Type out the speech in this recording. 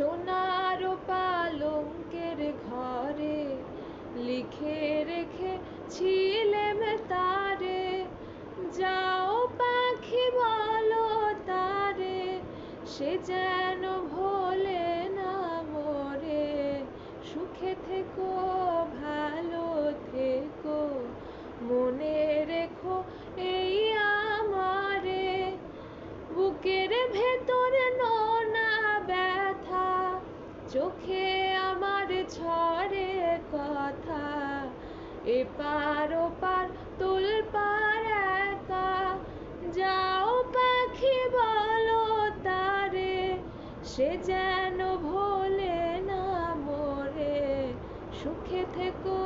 সোনার পালঙ্কের ঘরে লিখে রেখেছিলেম তারে, যাও পাখি বলো তারে, সে যেন ভোলে না মোরে। সুখে থেকো ভালো থেকো, মনে রেখো এই আমারে। বুকের ভেতরে নোনা ব্যথা, চোখে আমার ঝরে কথা, এপার ওপার তোলপাড় একা। যাও পাখি বলো তারে, সে যেন ভোলে না মোরে। সুখে থেকো